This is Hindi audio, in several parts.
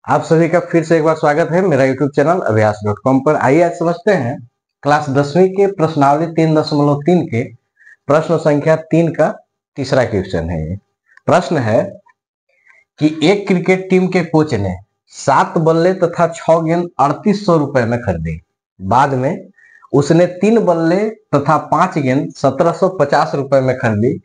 आप सभी का फिर से एक बार स्वागत है मेरा यूट्यूब चैनल अभ्यास.com पर। आइए आज समझते हैं क्लास 10वीं के प्रश्नावली 3.3 के प्रश्न संख्या 3 का तीसरा क्वेश्चन है। ये प्रश्न है कि एक क्रिकेट टीम के कोच ने 7 बल्ले तथा 6 गेंद 3800 रुपए में खरीदी। बाद में उसने 3 बल्ले तथा 5 गेंद 1750 रुपए में खरीदी।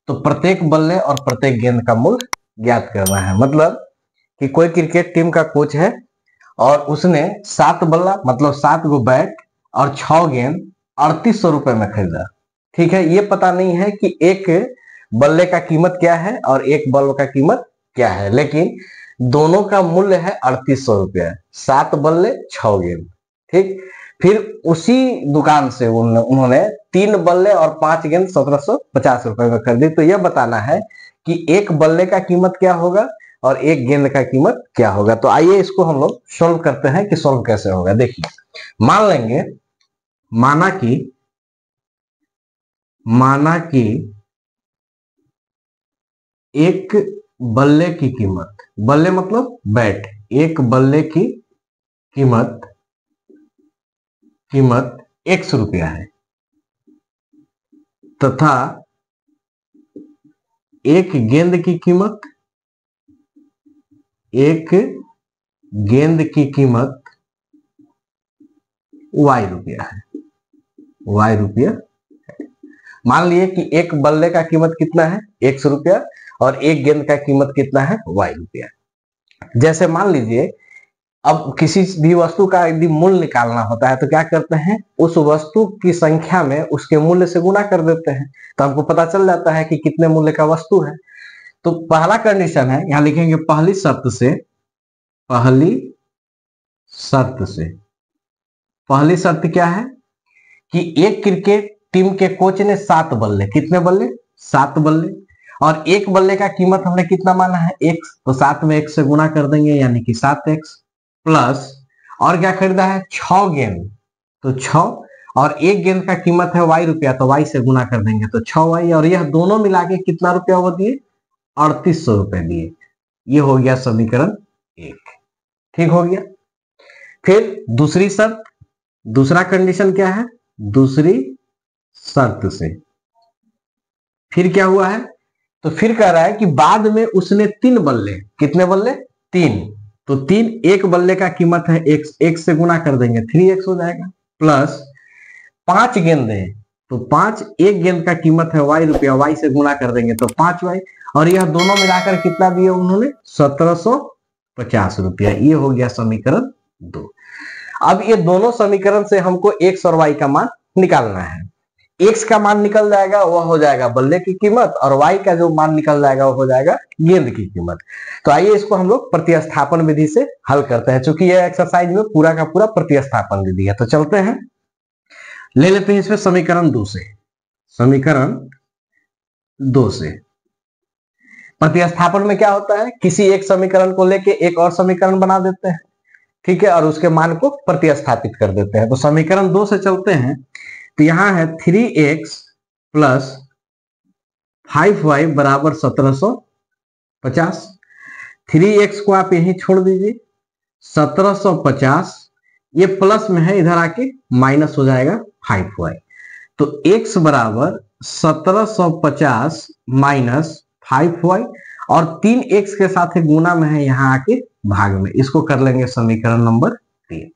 तो प्रत्येक बल्ले और प्रत्येक गेंद का मूल्य ज्ञात करना है। मतलब कि कोई क्रिकेट टीम का कोच है और उसने 7 बल्ला मतलब 7 गो बैट और 6 गेंद 3800 रुपए में खरीदा। ठीक है, ये पता नहीं है कि एक बल्ले का कीमत क्या है और एक बल्ले का कीमत क्या है, लेकिन दोनों का मूल्य है 3800 रुपया। 7 बल्ले 6 गेंद। ठीक, फिर उसी दुकान से उन्होंने 3 बल्ले और 5 गेंद 1750 रुपए में खरीदी। तो यह बताना है कि एक बल्ले का कीमत क्या होगा और एक गेंद का कीमत क्या होगा। तो आइए इसको हम लोग सॉल्व करते हैं कि सॉल्व कैसे होगा। देखिए, मान लेंगे माना कि एक बल्ले की कीमत, बल्ले मतलब बैट, एक बल्ले की कीमत 100 रुपया है तथा एक गेंद की कीमत y रुपया है। y रुपया। मान लिए कि एक बल्ले का कीमत कितना है 100 रुपया और एक गेंद का कीमत कितना है y रुपया। जैसे मान लीजिए अब किसी भी वस्तु का यदि मूल्य निकालना होता है तो क्या करते हैं, उस वस्तु की संख्या में उसके मूल्य से गुणा कर देते हैं, तो हमको पता चल जाता है कि कितने मूल्य का वस्तु है। तो पहला कंडीशन है, यहां लिखेंगे पहली शर्त क्या है कि एक क्रिकेट टीम के कोच ने 7 बल्ले, कितने बल्ले 7 बल्ले, और एक बल्ले का कीमत हमने कितना माना है x, तो 7 में 1 से गुणा कर देंगे यानी कि 7x प्लस, और क्या खरीदा है 6 गेंद, तो 6, और एक गेंद का कीमत है y रुपया, तो y से गुणा कर देंगे तो 6y, और यह दोनों मिला के कितना रुपया वो दिए 3800 रुपए दिए। ये हो गया समीकरण 1। ठीक हो गया। फिर दूसरी शर्त, दूसरा कंडीशन क्या है, दूसरी शर्त से फिर क्या हुआ है, तो फिर कह रहा है कि बाद में उसने 3 बल्ले, कितने बल्ले 3, तो 3, एक बल्ले का कीमत है x, x से गुणा कर देंगे 3x हो जाएगा, प्लस 5 गेंदे, तो 5, एक गेंद का कीमत है y रुपया, y से गुणा कर देंगे तो 5y, और यह दोनों मिलाकर कितना दिए उन्होंने 1750 रुपया। ये हो गया समीकरण 2। अब ये दोनों समीकरण से हमको x और y का मान निकालना है। x का मान निकल जाएगा, वह हो जाएगा बल्ले की कीमत, और y का जो मान निकल जाएगा वो हो जाएगा गेंद की कीमत। तो आइए इसको हम लोग प्रतिस्थापन विधि से हल करते हैं, क्योंकि यह एक्सरसाइज में पूरा का पूरा प्रतिस्थापन विधि है। तो चलते हैं, ले लेते हैं इसमें समीकरण 2 से। समीकरण 2 से प्रतिस्थापन में क्या होता है, किसी एक समीकरण को लेके एक और समीकरण बना देते हैं, ठीक है, और उसके मान को प्रतिस्थापित कर देते हैं। तो समीकरण 2 से चलते हैं, तो यहां है 3x प्लस 5y बराबर 1750। 3x को आप यहीं छोड़ दीजिए, 1750 ये प्लस में है, इधर आके माइनस हो जाएगा 5y, तो x बराबर 1750 माइनस 5y, और 3x के साथ गुना में है, यहां आके भाग में, इसको कर लेंगे समीकरण नंबर 3।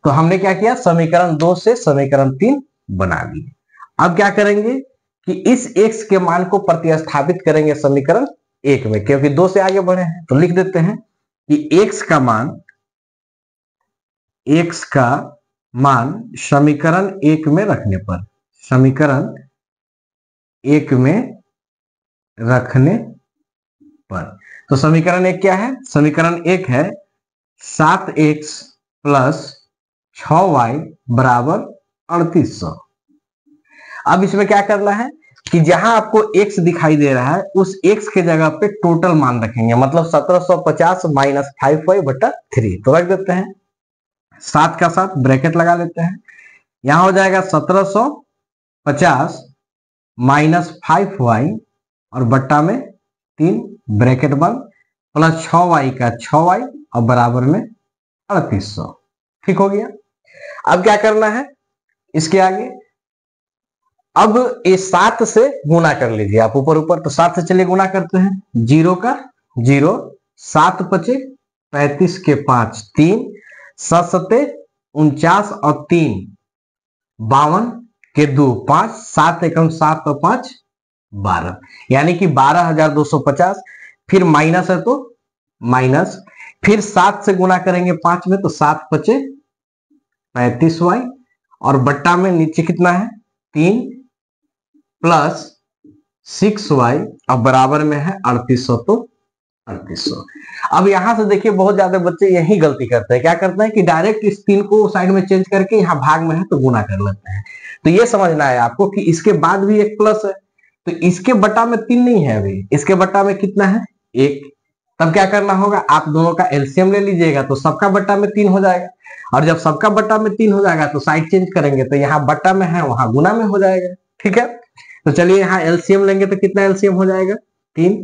तो हमने क्या किया, समीकरण 2 से समीकरण 3 बना दिए। अब क्या करेंगे कि इस x के मान को प्रतिस्थापित करेंगे समीकरण 1 में, क्योंकि 2 से आगे बढ़े हैं। तो लिख देते हैं कि x का मान समीकरण 1 में रखने पर, समीकरण 1 में रखने पर, तो समीकरण 1 क्या है, समीकरण 1 है 7x प्लस 6y बराबर 3800। अब इसमें क्या करना है कि जहां आपको x दिखाई दे रहा है उस x के जगह पे टोटल मान रखेंगे, मतलब 1750 माइनस 5y बटा 3, तो रख देते हैं, 7 का 7 ब्रैकेट लगा लेते हैं, यहां हो जाएगा 1750 माइनस 5y और बट्टा में 3 ब्रैकेट बंद, प्लस 6y का 6y और बराबर में 3800। ठीक हो गया। अब क्या करना है इसके आगे, अब इस 7 से गुना कर लीजिए आप ऊपर ऊपर, तो 7 से चलिए गुना करते हैं, 0 का 0, 7 पचे 35 के 5 3, 7 सते 49 और 3 52 के 2 5, 7 एकम 7 और 5 12, यानी कि 12,250। फिर माइनस है तो माइनस, फिर 7 से गुना करेंगे 5 में, तो 7 पचे 35y और बट्टा में नीचे कितना है 3 प्लस 6y और बराबर में है 3800, तो 3800। अब यहां से देखिए बहुत ज्यादा बच्चे यही गलती करते हैं, क्या करते हैं कि डायरेक्ट इस 3 को साइड में चेंज करके यहाँ भाग में है तो गुना कर लेते हैं। तो ये समझना है आपको कि इसके बाद भी एक प्लस है, तो इसके बटा में 3 नहीं है, अभी इसके बटा में कितना है 1। तब क्या करना होगा, आप दोनों का एलसीएम ले लीजिएगा, तो सबका बट्टा में 3 हो जाएगा, और जब सबका बट्टा में 3 हो जाएगा तो साइड चेंज करेंगे, तो यहाँ बट्टा में है वहां गुना में हो जाएगा। ठीक है, तो चलिए यहाँ एलसीएम लेंगे तो कितना एलसीएम हो जाएगा 3,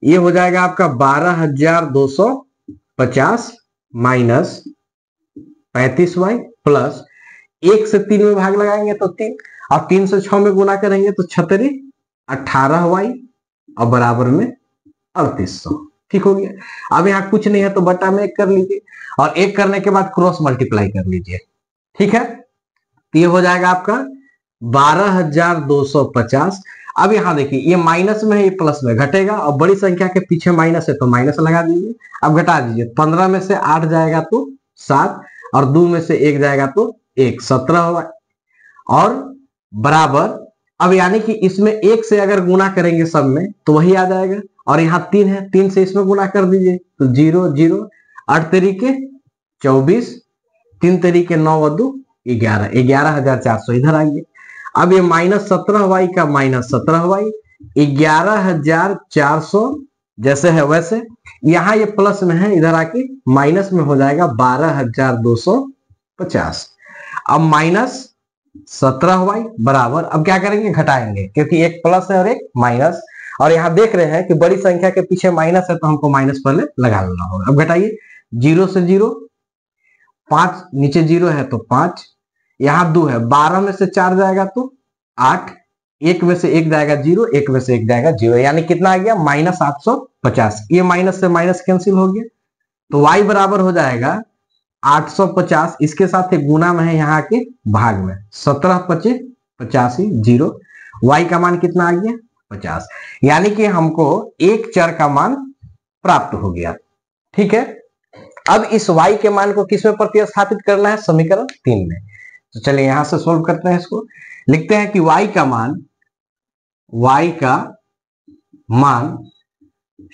ये हो जाएगा आपका 12,250 माइनस 35y प्लस 1 से 3 में भाग लगाएंगे तो 3, और 3 से 6 में गुना करेंगे तो 36 18y और बराबर में 3800। ठीक हो गया। अब यहाँ कुछ नहीं है तो बटा में 1 कर लीजिए, और 1 करने के बाद क्रॉस मल्टीप्लाई कर लीजिए। ठीक है, तो ये हो जाएगा आपका 12,250। अब यहाँ देखिए ये माइनस में है, ये प्लस में घटेगा, और बड़ी संख्या के पीछे माइनस है तो माइनस लगा दीजिए। अब घटा दीजिए, 15 में से 8 जाएगा तो 7, और 2 में से 1 जाएगा तो 1, 17 होगा, और बराबर। अब यानी कि इसमें 1 से अगर गुना करेंगे सब में तो वही आ जाएगा, और यहाँ 3 है, 3 से इसमें गुना कर दीजिए तो 0 0, 8 तरीके 24, 3 तरीके 9 और 2 11, 11,400 इधर आइए। अब ये माइनस 17y का माइनस 17y, 11,400 जैसे है वैसे, यहाँ ये प्लस में है, इधर आके माइनस में हो जाएगा 12,250। अब माइनस 17y बराबर, अब क्या करेंगे घटाएंगे, क्योंकि एक प्लस है और एक माइनस, और यहाँ देख रहे हैं कि बड़ी संख्या के पीछे माइनस है तो हमको माइनस पहले लगा लेना होगा। अब घटाइए, 0 से 0, 5 नीचे 0 है तो 5, यहाँ 2 है, 12 में से 4 जाएगा तो 8, 1 में से 1 जाएगा 0, 1 में से 1 जाएगा 0, यानी कितना आ गया माइनस 850। ये माइनस से माइनस कैंसिल हो गया, तो y बराबर हो जाएगा 850, इसके साथ एक गुना में है यहाँ के भाग में, 17 पचे 85 0, y का मान कितना आ गया 50, यानी कि हमको एक चर का मान प्राप्त हो गया। ठीक है, अब इस y के मान को किस में प्रतिस्थापित करना है, समीकरण 3 में। तो चलिए यहां से सोल्व करते हैं, इसको लिखते हैं कि y का मान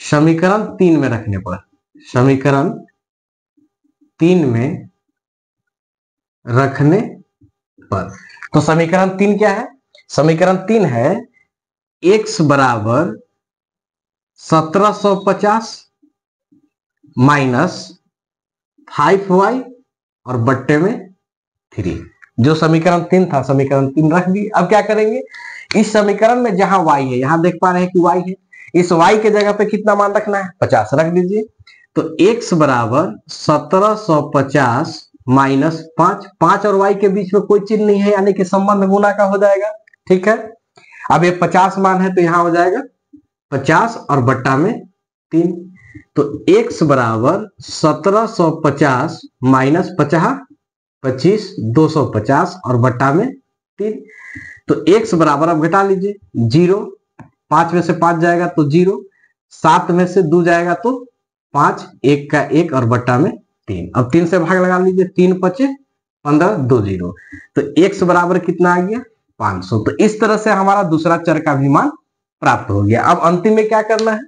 समीकरण 3 में रखने पर, समीकरण 3 में रखने पर, तो समीकरण 3 क्या है, समीकरण 3 है x बराबर 1750 माइनस 5y और बट्टे में 3। जो समीकरण 3 था समीकरण 3 रख दी। अब क्या करेंगे, इस समीकरण में जहां y है, यहां देख पा रहे हैं कि y है, इस y के जगह पे कितना मान रखना है 50 रख दीजिए। तो x बराबर 1750 माइनस 5, 5 और y के बीच में कोई चिन्ह नहीं है, यानी कि संबंध गुना का हो जाएगा। ठीक है, अब ये 50 मान है तो यहां हो जाएगा 50 और बट्टा में 3, तो x बराबर 1750 माइनस 50 25 250 और बट्टा में 3, तो x बराबर, अब घटा लीजिए, 0, 5 में से 5 जाएगा तो 0, 7 में से 2 जाएगा तो 5, 1 का 1 और बट्टा में 3। अब 3 से भाग लगा लीजिए, 3 पचे 15 2 0, तो x बराबर कितना आ गया 500। तो इस तरह से हमारा दूसरा चर का भी मान प्राप्त हो गया। अब अंतिम में क्या करना है,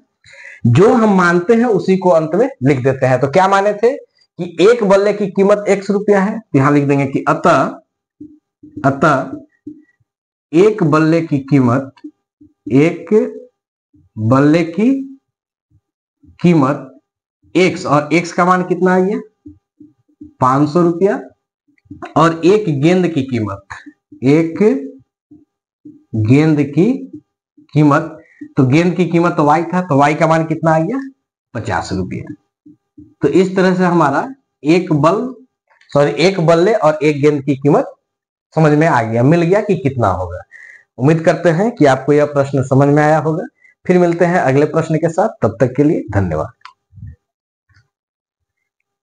जो हम मानते हैं उसी को अंत में लिख देते हैं। तो क्या माने थे कि एक बल्ले की कीमत x रुपया है, यहां लिख देंगे कि अतः एक बल्ले की कीमत, एक बल्ले की कीमत x, और x का मान कितना आ गया 500 रुपया, और एक गेंद की कीमत, एक गेंद की कीमत, तो गेंद की कीमत तो y था, तो y का मान कितना आ गया 50 रुपया। तो इस तरह से हमारा एक बल्ले और एक गेंद की कीमत समझ में आ गया, मिल गया कि कितना होगा। उम्मीद करते हैं कि आपको यह प्रश्न समझ में आया होगा। फिर मिलते हैं अगले प्रश्न के साथ, तब तक के लिए धन्यवाद।